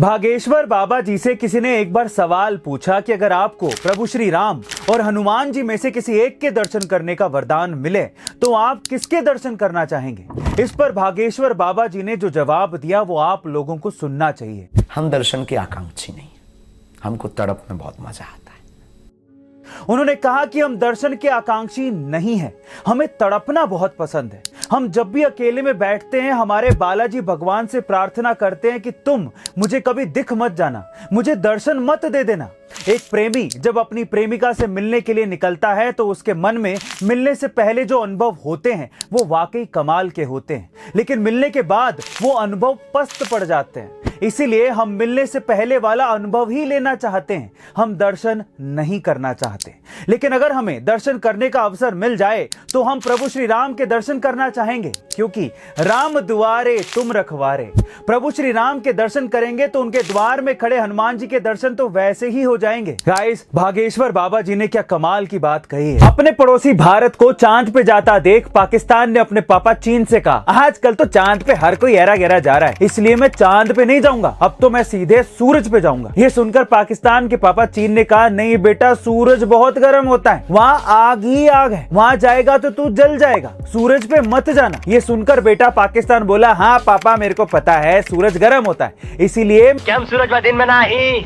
भागेश्वर बाबा जी से किसी ने एक बार सवाल पूछा कि अगर आपको प्रभु श्री राम और हनुमान जी में से किसी एक के दर्शन करने का वरदान मिले तो आप किसके दर्शन करना चाहेंगे। इस पर भागेश्वर बाबा जी ने जो जवाब दिया वो आप लोगों को सुनना चाहिए। हम दर्शन के आकांक्षी नहीं, हमको तड़प में बहुत मजा आता है। उन्होंने कहा कि हम दर्शन के आकांक्षी नहीं हैं, हमें तड़पना बहुत पसंद है। हम जब भी अकेले में बैठते हैं हमारे बालाजी भगवान से प्रार्थना करते हैं कि तुम मुझे कभी दिख मत जाना, मुझे दर्शन मत दे देना। एक प्रेमी जब अपनी प्रेमिका से मिलने के लिए निकलता है तो उसके मन में मिलने से पहले जो अनुभव होते हैं वो वाकई कमाल के होते हैं, लेकिन मिलने के बाद वो अनुभव पस्त पड़ जाते हैं। इसीलिए हम मिलने से पहले वाला अनुभव ही लेना चाहते हैं, हम दर्शन नहीं करना चाहते। लेकिन अगर हमें दर्शन करने का अवसर मिल जाए तो हम प्रभु श्री राम के दर्शन करना चाहेंगे, क्योंकि राम दुआरे तुम रखवारे। प्रभु श्री राम के दर्शन करेंगे तो उनके द्वार में खड़े हनुमान जी के दर्शन तो वैसे ही हो जाएंगे। गाइस, भागेश्वर बाबा जी ने क्या कमाल की बात कही है। अपने पड़ोसी भारत को चांद पे जाता देख पाकिस्तान ने अपने पापा चीन से कहा, आजकल तो चांद पे हर कोई ऐरा गैरा जा रहा है, इसलिए मैं चांद पे नहीं जाऊंगा, अब तो मैं सीधे सूरज पे जाऊंगा। ये सुनकर पाकिस्तान के पापा चीन ने कहा, नहीं बेटा, सूरज बहुत गर्म होता है, वहाँ आग ही आग है, वहाँ जाएगा तो तू जल जाएगा, सूरज पे मत जाना। ये सुनकर बेटा पाकिस्तान बोला, हाँ पापा मेरे को पता है सूरज गर्म होता है, इसीलिए क्या हम सूरज दिन में नहीं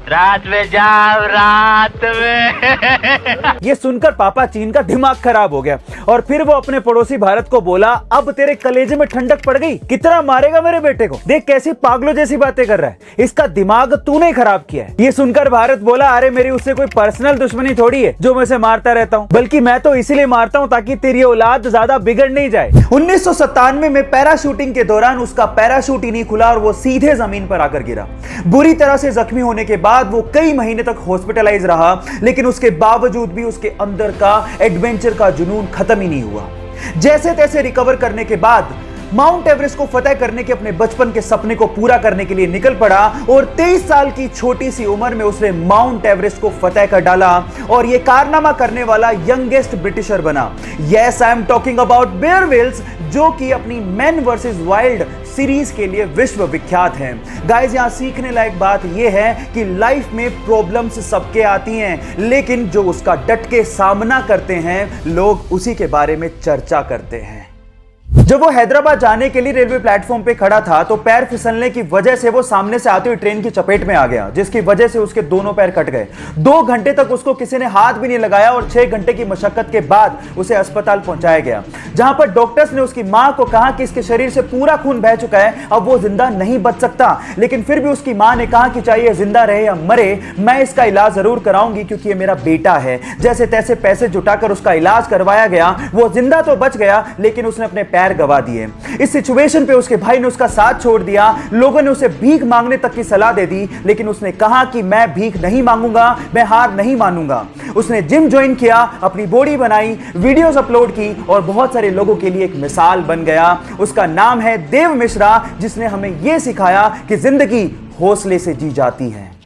रात में जाओ, रात में। ये सुनकर पापा चीन का दिमाग खराब हो गया और फिर वो अपने पड़ोसी भारत को बोला, अब तेरे कलेजे में ठंडक पड़ गई, कितना मारेगा मेरे बेटे को, देख कैसी पागलों जैसी बातें कर रहा है, इसका दिमाग तूने खराब किया है। ये सुनकर भारत बोला, अरे मेरी उससे कोई पर्सनल दुश्मनी थोड़ी है जो मैं उसे मारता रहता हूँ, बल्कि मैं तो इसीलिए मारता हूँ ताकि तेरी औलाद ज्यादा बिगड़ नहीं जाए। 1997 में पैराशूटिंग के दौरान उसका पैराशूट ही नहीं खुला और वो सीधे जमीन पर आकर गिरा। बुरी तरह से जख्मी होने के बाद वो कई महीने तक हॉस्पिटलाइज रहा, लेकिन उसके बावजूद भी उसके अंदर का एडवेंचर का जुनून खत्म ही नहीं हुआ। जैसे तैसे रिकवर करने के बाद माउंट एवरेस्ट को फतेह करने के अपने बचपन के सपने को पूरा करने के लिए निकल पड़ा और 23 साल की छोटी सी उम्र में उसने माउंट एवरेस्ट को फतेह कर डाला और यह कारनामा करने वाला यंगेस्ट ब्रिटिशर बना। Yes, I am talking about Bear Grylls, जो कि अपनी मैन वर्सेस वाइल्ड सीरीज के लिए विश्व विख्यात हैं। गाइस, यहां सीखने लायक बात यह है कि लाइफ में प्रॉब्लम्स सबके आती हैं, लेकिन जो उसका डट के सामना करते हैं लोग उसी के बारे में चर्चा करते हैं। जब वो हैदराबाद जाने के लिए रेलवे प्लेटफॉर्म पे खड़ा था तो पैर फिसलने की वजह से वो सामने से आती हुई ट्रेन की चपेट में आ गया, जिसकी वजह से उसके दोनों पैर कट गए। 2 घंटे तक उसको किसी ने हाथ भी नहीं लगाया और 6 घंटे की मशक्कत के बाद उसे अस्पताल पहुंचाया गया, जहां पर डॉक्टर्स ने उसकी मां को कहा कि इसके शरीर से पूरा खून बह चुका है, अब वो जिंदा नहीं बच सकता। लेकिन फिर भी उसकी मां ने कहा कि चाहे जिंदा रहे या मरे, मैं इसका इलाज जरूर कराऊंगी क्योंकि ये मेरा बेटा है। जैसे तैसे पैसे जुटाकर उसका इलाज करवाया गया। वो जिंदा तो बच गया, लेकिन उसने अपने पैर गवा दिए। इस सिचुएशन पे उसके भाई ने उसका साथ छोड़ दिया, लोगों ने उसे भीख मांगने तक की सलाह दे दी, लेकिन उसने कहा कि मैं भीख नहीं मांगूंगा, मैं हार नहीं मानूंगा। उसने जिम ज्वाइन किया, अपनी बॉडी बनाई, वीडियोस अपलोड की और बहुत सारे लोगों के लिए एक मिसाल बन गया। उसका नाम है देव मिश्रा, जिसने हमें यह सिखाया कि जिंदगी हौसले से जी जाती है।